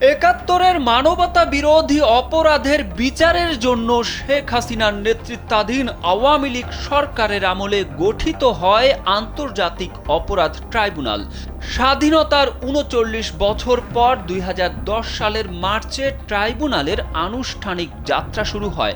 একাত্তরের মানবতা বিরোধী অপরাধের বিচারের জন্য শেখ হাসিনার নেতৃত্বাধীন আওয়ামী লীগ সরকারের আমলে গঠিত হয় আন্তর্জাতিক অপরাধ ট্রাইব্যুনাল। স্বাধীনতার ৩৯ বছর পর ২০১০ সালের মার্চে ট্রাইব্যুনালের আনুষ্ঠানিক যাত্রা শুরু হয়।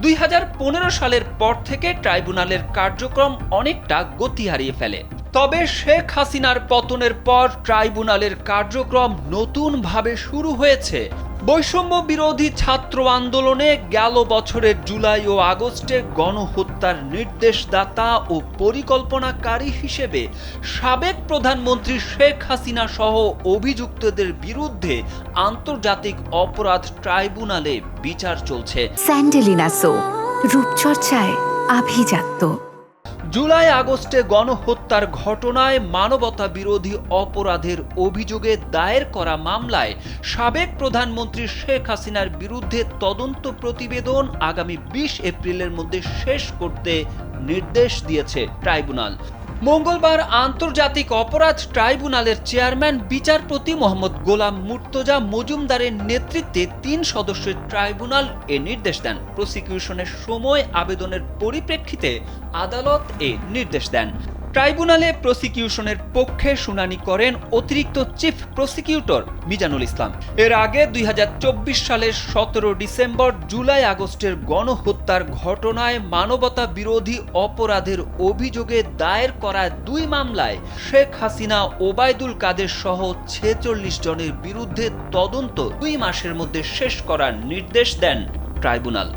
২০১৫ সালের পর থেকে ট্রাইব্যুনালের কার্যক্রম অনেকটা গতি হারিয়ে ফেলে। তবে শেখ হাসিনার পতনের পর ট্রাইব্যুনালের কার্যক্রম নতুনভাবে শুরু হয়েছে। বৈষম্য বিরোধী ছাত্র আন্দোলনে গেল বছরের জুলাই ও আগস্টে গণহত্যার নির্দেশদাতা ও পরিকল্পনাকারী হিসেবে সাবেক প্রধানমন্ত্রী শেখ হাসিনা সহ অভিযুক্তদের বিরুদ্ধে আন্তর্জাতিক অপরাধ ট্রাইব্যুনালে বিচার চলছে। স্যান্ডেলিনা সো, রূপচর্চায় আভিজাত্য। জুলাই আগস্টে গণহত্যার ঘটনায় মানবতা বিরোধী অপরাধের অভিযোগে দায়ের করা মামলায় সাবেক প্রধানমন্ত্রী শেখ হাসিনার বিরুদ্ধে তদন্ত প্রতিবেদন আগামী ২০ এপ্রিলের মধ্যে শেষ করতে নির্দেশ দিয়েছে ট্রাইব্যুনাল। মঙ্গলবার আন্তর্জাতিক অপরাধ ট্রাইব্যুনালের চেয়ারম্যান বিচারপতি মোহাম্মদ গোলাম মুর্তজা মজুমদারের নেতৃত্বে ৩ সদস্যের ট্রাইব্যুনাল এ নির্দেশ দেন। প্রসিকিউশনের সময় আবেদনের পরিপ্রেক্ষিতে আদালত এ নির্দেশ দেন। ট্রাইব্যুনালে প্রসিকিউশনের পক্ষে শুনানি করেন অতিরিক্ত চিফ প্রসিকিউটর মিজানুল ইসলাম। এর আগে ২০২৪ সালের ১৭ ডিসেম্বর জুলাই আগস্টের গণহত্যার ঘটনায় মানবতা বিরোধী অপরাধের অভিযোগে দায়ের করা ২ মামলায় শেখ হাসিনা, ওবায়দুল কাদের সহ ৪৬ জনের বিরুদ্ধে তদন্ত ২ মাসের মধ্যে শেষ করার নির্দেশ দেন ট্রাইব্যুনাল।